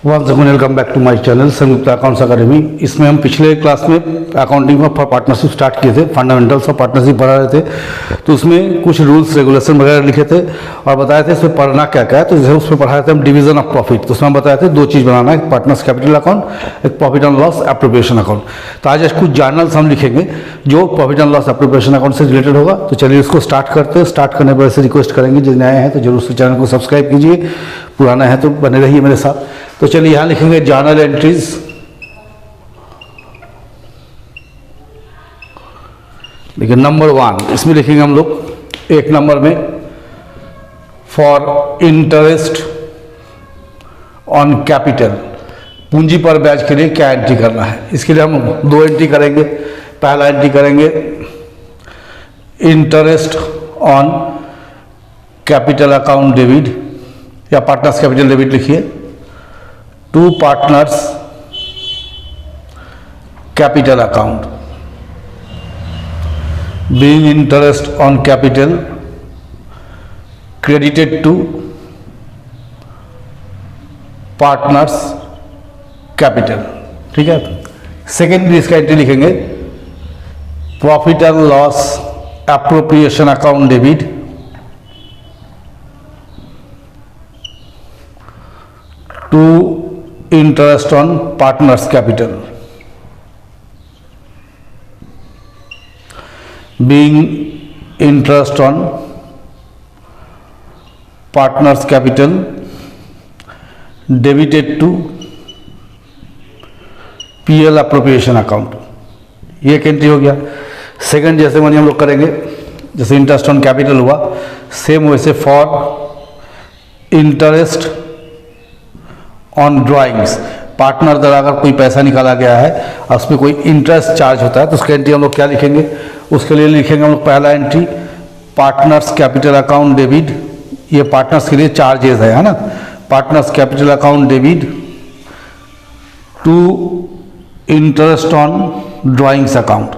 Once again welcome back to my channel Sanyukt accounts academy. इसमें हम पिछले क्लास में अकाउंटिंग फॉर पार्टनरशिप स्टार्ट किए थे, फंडामेंटल्स ऑफ पार्टनरशिप पढ़ा रहे थे। तो उसमें कुछ रूल्स रेगुलेशन वगैरह लिखे थे और बताए थे इसमें पढ़ना क्या क्या है। तो जैसे उसमें पढ़ाए थे हम डिवीजन ऑफ प्रॉफिट, तो उसमें हम बताए थे 2 चीज़ बनाना है, एक पार्टनर्स कैपिटल अकाउंट, एक profit and loss appropriation account. तो आज कुछ जर्नल्स हम लिखेंगे जो profit and loss appropriation account से रिलेटेड होगा। तो चलिए इसको स्टार्ट करते हैं। स्टार्ट करने पर ऐसे रिक्वेस्ट करेंगे जो नए हैं तो जरूर से चैनल को सब्सक्राइब कीजिए, पुराना है तो बने रहिए मेरे साथ। तो चलिए यहाँ लिखेंगे जर्नल एंट्रीज। देखिए नंबर 1 इसमें लिखेंगे हम लोग 1 नंबर में फॉर इंटरेस्ट ऑन कैपिटल, पूंजी पर ब्याज के लिए क्या एंट्री करना है। इसके लिए हम 2 एंट्री करेंगे। पहला एंट्री करेंगे interest on capital account debit या पार्टनर्स कैपिटल डेबिट लिखिए to partners capital account being interest on capital credited to partners capital. ठीक है। सेकेंड इसका एंट्री लिखेंगे profit and loss appropriation account debit to interest on partners capital being interest on partners capital debited to PL appropriation account. ये एक entry हो गया। Second जैसे मानिए हम लोग करेंगे, जैसे इंटरेस्ट ऑन कैपिटल हुआ, सेम वैसे for interest on drawings, partner द्वारा अगर कोई पैसा निकाला गया है और उसमें कोई इंटरेस्ट चार्ज होता है तो उसका एंट्री हम लोग क्या लिखेंगे। उसके लिए लिखेंगे हम लोग पहला entry partners capital account debit, ये पार्टनर्स के लिए चार्जेस है ना, partners capital account debit to interest on drawings account,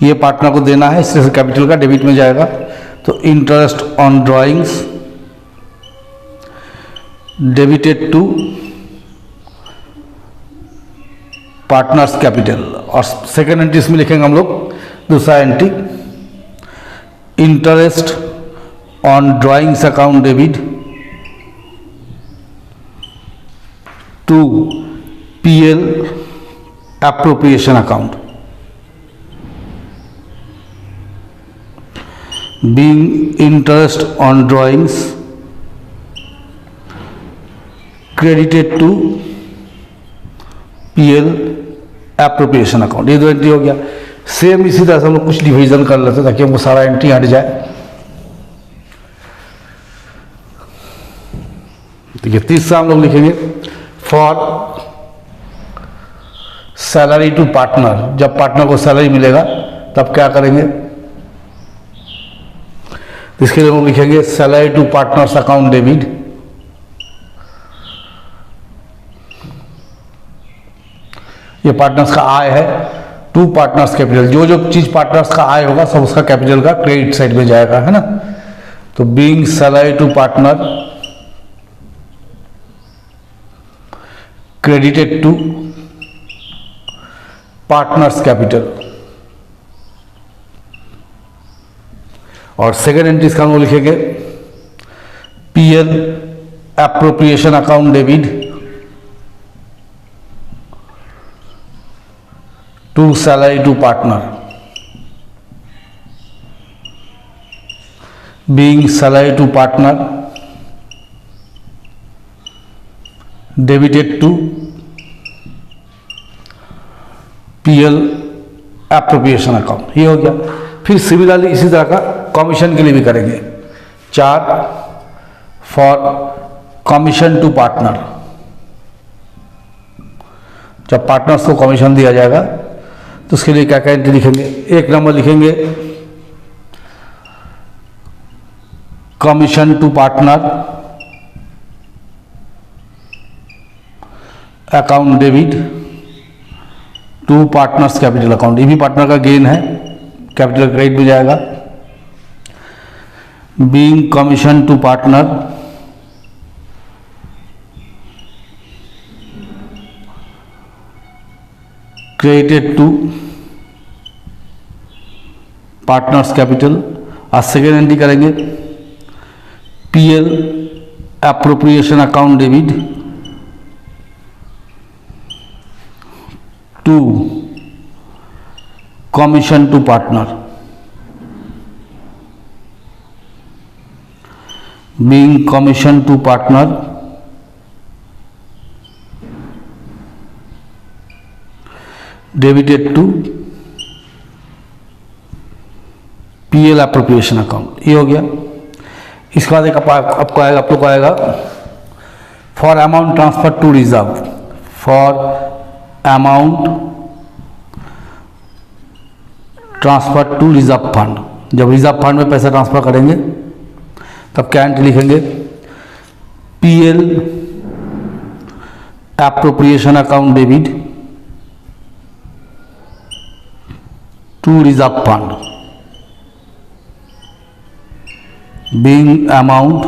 ये पार्टनर को देना है इससे कैपिटल का डेबिट में जाएगा। तो interest on drawings debited to partners capital. और सेकेंड एंट्री इसमें लिखेंगे हम लोग दूसरा entry interest on drawings account debit to PL appropriation account being interest on drawings credited to PL appropriation account. ये 2 एंट्री हो गया। सेम इसी तरह से हम लोग कुछ डिवीजन कर लेते हैं ताकि हमको सारा एंट्री हट जाए। देखिए तीसरा हम लोग लिखेंगे फॉर सैलरी टू पार्टनर, जब पार्टनर को सैलरी मिलेगा तब क्या करेंगे। इसके लिए हम लिखेंगे salary to partners account debit ये पार्टनर्स का आय है टू पार्टनर्स कैपिटल, जो जो चीज पार्टनर्स का आय होगा सब उसका कैपिटल का क्रेडिट साइड में जाएगा, है ना। तो being salary to partner credited to partners capital. और सेकेंड एंट्री इसका हम लोग लिखेंगे PL appropriation account debit to salary to partner being salary to partner debited to PL appropriation account. ये हो गया। फिर सिमिलरली इसी तरह का कमीशन के लिए भी करेंगे 4 फॉर कमीशन टू पार्टनर, जब पार्टनर्स को कमीशन दिया जाएगा तो उसके लिए क्या क्या एंट्री लिखेंगे। 1 नंबर लिखेंगे commission to partner account debit to partners capital account, ये भी पार्टनर का गेन है, कैपिटल क्रेडिट में जाएगा। Being commission to partner credited to partners capital. आज सेकेंड एंट्री करेंगे PL appropriation account debit to commission to partner being commission to partner debited to PL appropriation account. ये हो गया। इसके बाद एक आपको आएगा, आप लोग को आएगा for amount transfer to reserve, for amount transfer to reserve fund. जब रिजर्व फंड में पैसा ट्रांसफर करेंगे तब क्या एंट्री लिखेंगे, PL appropriation account debit to reserve fund being amount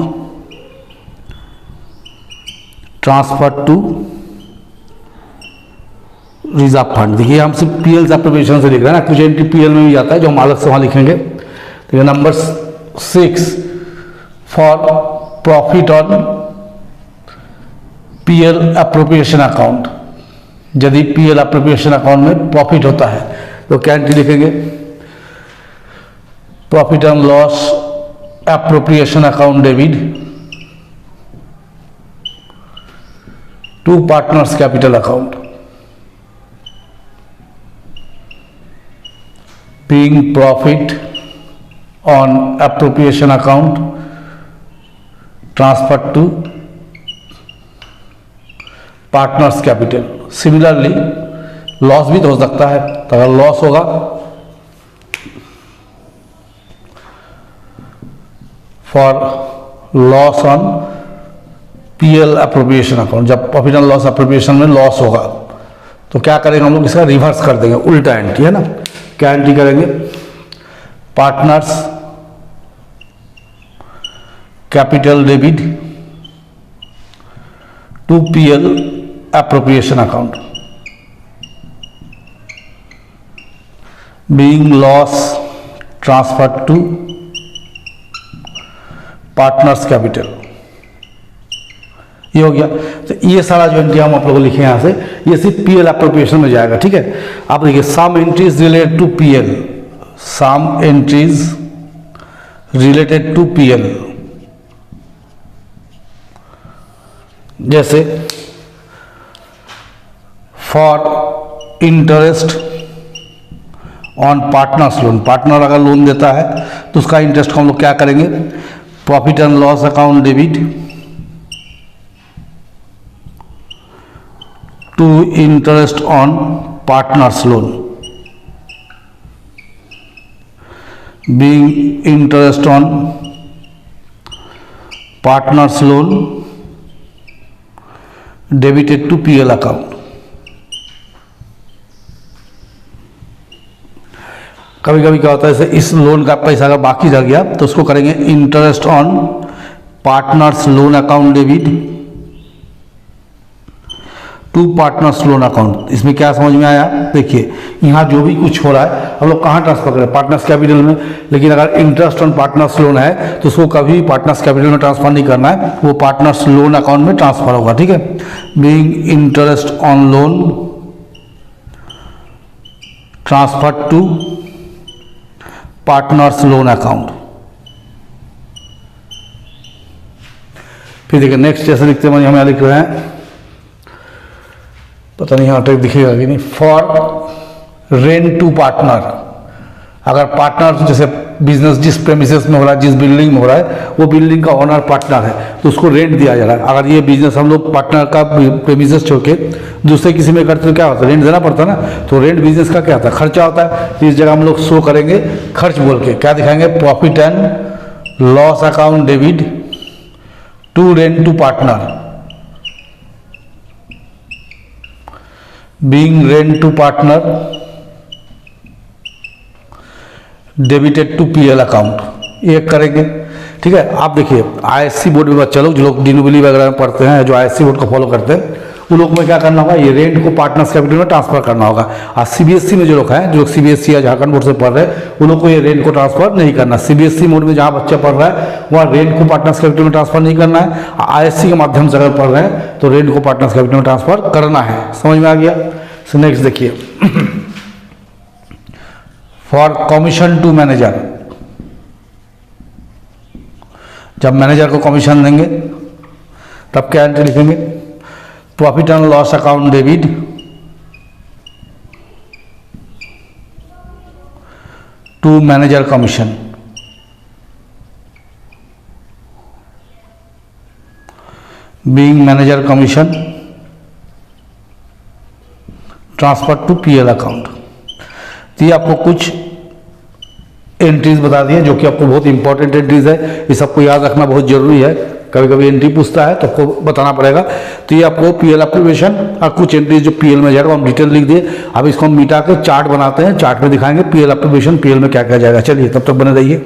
transfer to reserve fund. देखिए हम सिर्फ पीएल एप्रोप्रिएशन से लिख रहे हैं ना, कुछ एंट्री पीएल में भी जाता है जो हम अलग से वहां लिखेंगे। तो number 6 for profit on PL appropriation account. यदि पीएल एप्रोप्रिएशन अकाउंट में प्रॉफिट होता है तो क्या एंट्री लिखेंगे, profit on loss appropriation account debit to partners capital account being profit on appropriation account transfer to partners capital. Similarly loss भी तो हो सकता है, तो अगर लॉस होगा for loss on PL appropriation account. जब प्रॉफिट ऑन लॉस एप्रोप्रिएशन में लॉस होगा तो क्या करेंगे हम लोग, इसका रिवर्स कर देंगे, उल्टा एंट्री है ना। क्या एंट्री करेंगे, partners capital debit to PL appropriation account being loss transfer to partners capital. ये हो गया। तो ये सारा जो एंट्री हम आप लोग लिखे यहां से, ये सिर्फ पीएल एप्रोप्रिएशन में जाएगा। ठीक है, आप देखिए some entries related to PL, some entries related to PL, जैसे for interest on partners loan. Partner अगर लोन देता है तो उसका इंटरेस्ट को हम लोग क्या करेंगे, profit and loss account debit to interest on partners loan being interest on partners loan debited to PL account. कभी कभी क्या होता है, जैसे इस लोन का पैसा अगर बाकी रह गया तो उसको करेंगे interest on partners loan account debit to partners loan account. इसमें क्या समझ में आया, देखिए यहाँ जो भी कुछ हो रहा है हम लोग कहाँ ट्रांसफर करें, पार्टनर्स कैपिटल में। लेकिन अगर इंटरेस्ट ऑन पार्टनर्स लोन है तो उसको कभी पार्टनर्स कैपिटल में ट्रांसफर नहीं करना है, वो पार्टनर्स लोन अकाउंट में ट्रांसफर होगा। ठीक है, being interest on loan transfer to partners loan account. फिर देखिए नेक्स्ट जैसे लिखते हैं, हम यहाँ लिख रहे हैं, पता नहीं यहाँ तक दिखेगा कि नहीं, फॉर रेंट टू पार्टनर। अगर पार्टनर जैसे बिजनेस जिस प्रेमिसेस में हो रहा है, जिस बिल्डिंग में हो रहा है, वो बिल्डिंग का ओनर पार्टनर है तो उसको रेंट दिया जा रहा है। अगर ये बिजनेस हम लोग पार्टनर का प्रेमिसेस छोड़ के दूसरे किसी में करते तो क्या होता है, रेंट देना पड़ता है ना। तो रेंट बिजनेस का क्या होता है, खर्चा होता है। तो इस जगह हम लोग शो करेंगे खर्च बोल के, क्या दिखाएंगे, profit and loss account debit to rent to partner being rent to partner debited to PL account. ये करेंगे। ठीक है, आप देखिए आईएससी बोर्ड में बच्चा लोग जो लोग डिनोबिली वगैरह में पढ़ते हैं, जो आईएससी बोर्ड को फॉलो करते हैं, उन लोग में क्या करना होगा, ये रेंट को पार्टनर्स कैपिटल में ट्रांसफर करना होगा। और सीबीएसई में जो लोग हैं, जो सीबीएसई या झारखंड बोर्ड से पढ़ रहे हैं, उन लोग को ये रेंट को ट्रांसफर नहीं करना। सीबीएसई मोड में जहाँ बच्चा पढ़ रहा है वहाँ रेंट को पार्टनर्स कैपिटल में ट्रांसफर नहीं करना है। आईएससी के माध्यम से अगर पढ़ रहे हैं तो रेंट को पार्टनर्स कैपिटल में ट्रांसफर करना है। समझ में आ गया? सो नेक्स्ट देखिए, फॉर कमीशन टू मैनेजर, जब मैनेजर को कमीशन देंगे तब क्या एंट्री लिखेंगे, profit and loss account debit to manager commission, being manager commission transfer to PL account. तो ये आपको कुछ एंट्रीज बता दिए जो कि आपको बहुत इंपॉर्टेंट एंट्रीज है, ये सबको याद रखना बहुत जरूरी है। कभी कभी एंट्री पूछता है तो आपको बताना पड़ेगा। तो ये आपको पीएल एप्लीकेशन और कुछ एंट्रीज जो पीएल में जाएगा हम डिटेल लिख दिए। अब इसको हम मिटा के चार्ट बनाते हैं, चार्ट में दिखाएंगे पीएल एप्लीकेशन पीएल में क्या क्या जाएगा। चलिए तब तक बने रहिए।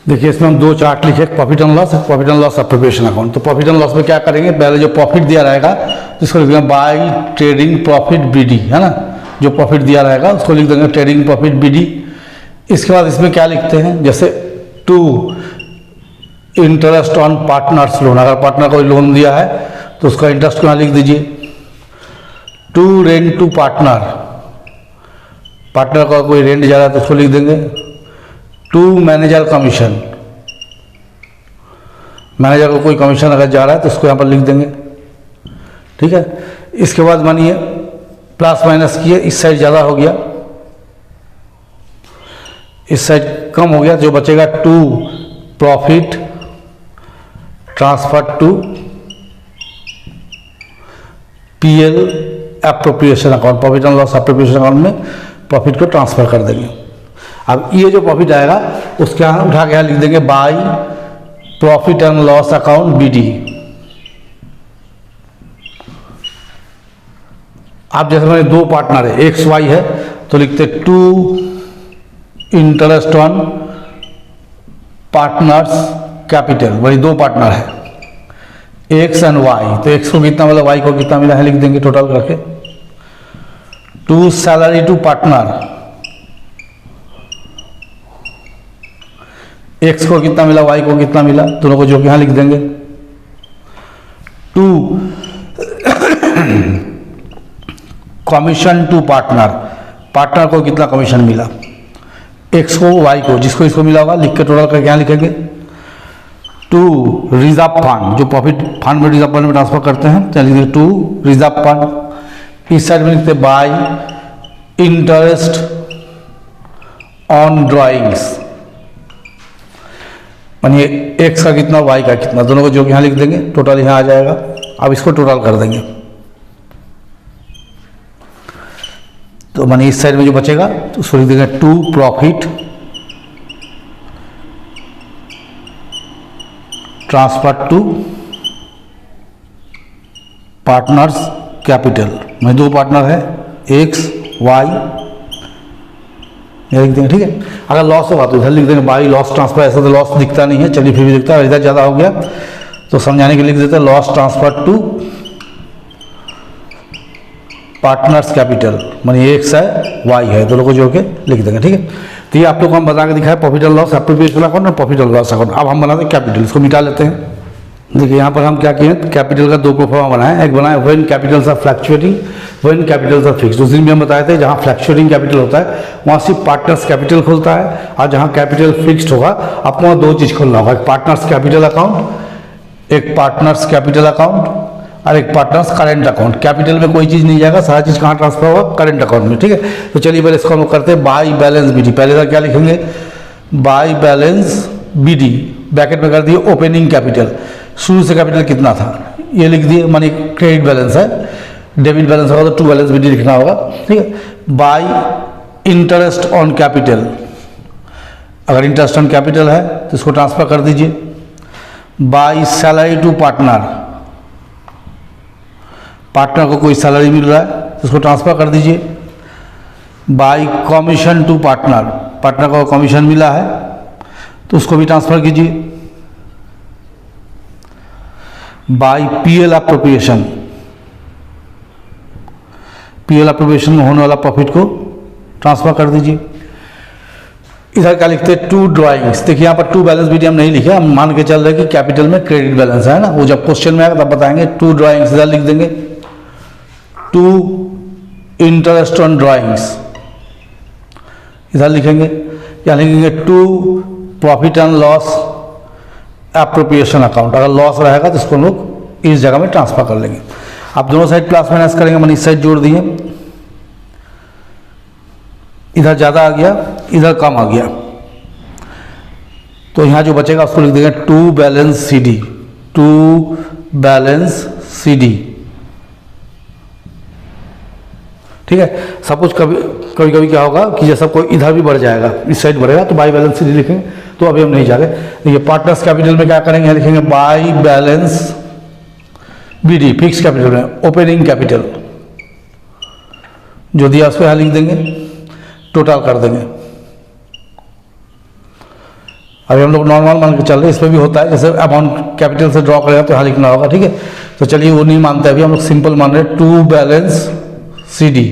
देखिए इसमें हम दो चार्ट लिखे, profit and loss, profit and loss application account. तो प्रॉफिट एंड लॉस में क्या करेंगे, पहले जो प्रॉफिट दिया रहेगा जिसको लिख देंगे बाय ट्रेडिंग प्रॉफिट बीडी, है ना, जो प्रॉफिट दिया रहेगा उसको लिख देंगे ट्रेडिंग प्रॉफिट बीडी। इसके बाद इसमें क्या लिखते हैं, जैसे to interest on partners loan, अगर पार्टनर को लोन दिया है तो उसका इंटरेस्ट कहाँ लिख दीजिए, to rent to partner, partner का कोई रेंट जा रहा है तो उसको लिख देंगे टू मैनेजर कमीशन, मैनेजर को कोई कमीशन अगर जा रहा है तो उसको यहाँ पर लिख देंगे। ठीक है, इसके बाद मानिए प्लस माइनस किए, इस साइड ज़्यादा हो गया इस साइड कम हो गया, जो बचेगा to profit transfer to PL appropriation account, profit and loss appropriation account में प्रॉफिट को ट्रांसफर कर देंगे। अब ये जो प्रॉफिट आएगा उसके यहाँ उठा के यहाँ लिख देंगे by profit and loss account BD. आप जैसे मैंने दो पार्टनर है एक्स वाई है तो लिखते to interest on partners capital, वही दो पार्टनर है एक्स एंड वाई, तो एक्स को कितना मिला वाई को कितना मिला है लिख देंगे टोटल करके। To salary to partner, X को कितना मिला वाई को कितना मिला, दोनों को जो कि यहां लिख देंगे। To commission to partner, partner को कितना कमीशन मिला, एक्स को वाई को, जिसको इसको मिला होगा लिख के टोटल करके यहाँ लिखेंगे। टू रिजर्व फंड, जो प्रॉफिट फंड में रिजर्व फंड में ट्रांसफर करते हैं तो लिखेंगे टू रिजर्व फंड। इस साइड में लिखते बाय इंटरेस्ट ऑन ड्राइंग्स, मानिए एक्स का कितना वाई का कितना, दोनों को जो यहाँ लिख देंगे टोटल यहाँ आ जाएगा। अब इसको टोटल कर देंगे तो मानिए इस साइड में जो बचेगा तो उसको लिख देंगे to profit transfer to partners capital, में दो पार्टनर है एक्स वाई, लिख देंगे। ठीक है, अगर लॉस होगा तो इधर लिख देंगे बाई लॉस ट्रांसफर, ऐसा तो लॉस दिखता नहीं है, चलिए फिर भी दिखता है, इधर ज़्यादा हो गया तो समझाने के लिए लिख देते हैं loss transfer to partners capital, मानी एक्स है वाई है, दोनों को जोड़ के लिख देंगे। ठीक है, तो ये आप लोग को हम बता के दिखाया profit and loss appropriation account और प्रॉफिट एंड लॉस अकाउंट। अब हम बनाते हैं कैपिटल, इसको मिटा लेते हैं। देखिए यहाँ पर हम क्या किए, कैपिटल का दो प्रोफॉर्मा बनाए, एक बनाया when capitals are fluctuating, when capitals are fixed. उस दिन भी हम बताए थे जहाँ फ्लक्चुएटिंग कैपिटल होता है वहाँ सिर्फ पार्टनर्स कैपिटल खुलता है, और जहाँ कैपिटल फिक्स्ड होगा आपको वहाँ दो चीज़ खोलना होगा, एक पार्टनर्स कैपिटल अकाउंट, एक पार्टनर्स कैपिटल अकाउंट और एक पार्टनर्स करेंट अकाउंट। कैपिटल में कोई चीज़ नहीं जाएगा, सारा चीज़ कहाँ ट्रांसफर होगा, करेंट अकाउंट में। ठीक है, तो चलिए पहले इसको हम करते हैं बाय बैलेंस बीडी। पहले का क्या लिखेंगे, बाय बैलेंस बीडी, ब्रैकेट में कर दिए ओपनिंग कैपिटल, शुरू से कैपिटल कितना था ये लिख दिए, मानी क्रेडिट बैलेंस है, डेबिट बैलेंस होगा तो टू बैलेंस बीडी लिखना होगा। ठीक है, बाय इंटरेस्ट ऑन कैपिटल, अगर इंटरेस्ट ऑन कैपिटल है तो इसको ट्रांसफर कर दीजिए। By salary to partner, partner को कोई सैलरी मिल रहा है तो उसको ट्रांसफर कर दीजिए। By commission to partner, partner को कमीशन मिला है तो उसको भी ट्रांसफर कीजिए। By PL appropriation, PL appropriation में होने वाला प्रॉफिट को ट्रांसफर कर दीजिए। इधर क्या लिखते हैं, टू ड्राइंग्स। देखिए यहाँ पर टू बैलेंस भी हम नहीं लिखे, हम मान के चल रहे हैं कि कैपिटल में क्रेडिट बैलेंस है ना, वो जब क्वेश्चन में आएगा तब बताएंगे। टू ड्राइंग्स इधर लिख देंगे, टू इंटरेस्ट ऑन ड्राइंग्स इधर लिखेंगे, या लिखेंगे to profit and loss appropriation account. अगर लॉस रहेगा तो इसको हम लोग इस जगह में ट्रांसफर कर लेंगे। आप दोनों साइड प्लस माइनस करेंगे, मैंने इस साइड जोड़ दिए, इधर ज़्यादा आ गया, इधर कम आ गया, तो यहाँ जो बचेगा उसको लिख देंगे to balance C D, to balance C D. ठीक है। सपोज कभी क्या होगा कि जैसा कोई इधर भी बढ़ जाएगा, इस साइड बढ़ेगा तो बाई बैलेंस सी डी लिखेंगे, तो अभी हम नहीं जा रहे। देखिए पार्टनर्स कैपिटल में क्या करेंगे, यहाँ लिखेंगे by balance B D, fix capital में ओपनिंग कैपिटल जो दिया उस पर यहाँ लिख देंगे, टोटल कर देंगे। अभी हम लोग नॉर्मल मान के चल रहे हैं, इस पर भी होता है, जैसे अमाउंट कैपिटल से ड्रॉ करेगा तो यहाँ लिखना होगा। ठीक है, तो चलिए वो नहीं मानते, अभी हम लोग सिंपल मान रहे हैं, टू बैलेंस सी डी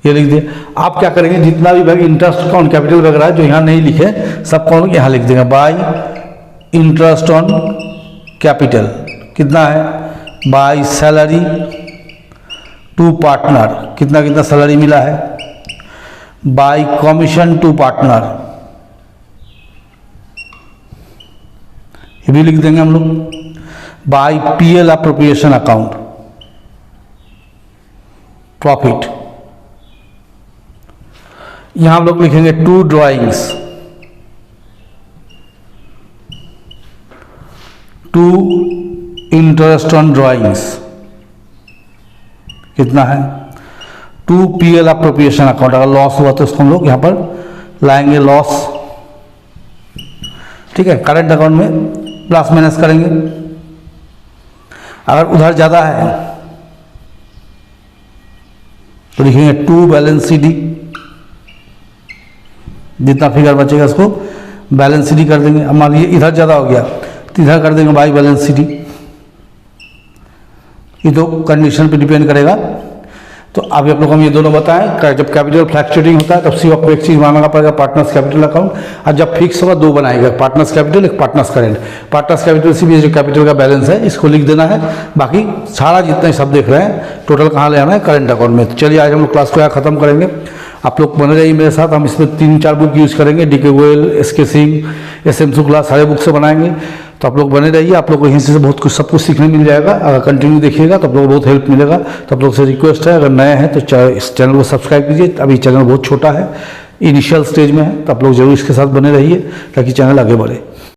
ये लिख दिए। आप क्या करेंगे, जितना भी भाई इंटरेस्ट ऑन कैपिटल वगैरह जो यहाँ नहीं लिखे सबको हम लोग यहाँ लिख देंगे, बाय इंटरेस्ट ऑन कैपिटल कितना है, बाय सैलरी टू पार्टनर कितना कितना सैलरी मिला है, बाय कमीशन टू पार्टनर ये भी लिख देंगे हम लोग, by PL appropriation account profit. यहां हम लोग लिखेंगे to drawings, to interest on drawings कितना है, टू पीएल अप्रोप्रिएशन अकाउंट। अगर लॉस हुआ तो उसको हम लोग यहां पर लाएंगे लॉस। ठीक है, करंट अकाउंट में प्लस माइनस करेंगे। अगर उधर ज़्यादा है तो लिखेंगे टू बैलेंस सी डी, जितना फिगर बचेगा उसको बैलेंस सी डी कर देंगे। अब मान लीजिए इधर ज़्यादा हो गया तो इधर कर देंगे बाई बैलेंस सी डी। ये तो कंडीशन पे डिपेंड करेगा। तो अभी आप लोग हम ये दोनों बताएं, जब कैपिटल फ्लैक्चुएटिंग होता है तब सिर्फ आपको एक चीज़ मानना पड़ेगा, पार्टनर्स कैपिटल अकाउंट, और जब फिक्स होगा दो बनाएगा, पार्टनर्स कैपिटल एक पार्टनर्स करेंट। पार्टनर्स कैपिटल से भी जो कैपिटल का बैलेंस है इसको लिख देना है, बाकी सारा जितना सब देख रहे हैं टोटल कहाँ ले आना है, करंट अकाउंट में। तो चलिए आज हम लोग क्लास को यहाँ खत्म करेंगे। आप लोग बने रहिए मेरे साथ, हम इसमें 3-4 बुक यूज़ करेंगे, DK Goyal, SK Singh, SM Shukla, सारे बुक से बनाएंगे। तो आप लोग बने रहिए, आप लोग को यहीं से बहुत कुछ सब कुछ सीखने मिल जाएगा। अगर कंटिन्यू देखिएगा तो आप लोग को बहुत हेल्प मिलेगा। तो आप लोग से रिक्वेस्ट है, अगर नए हैं तो इस चैनल को सब्सक्राइब कीजिए। अभी चैनल बहुत छोटा है, इनिशियल स्टेज में है, तो आप लोग जरूर इसके साथ बने रहिए ताकि चैनल आगे बढ़े।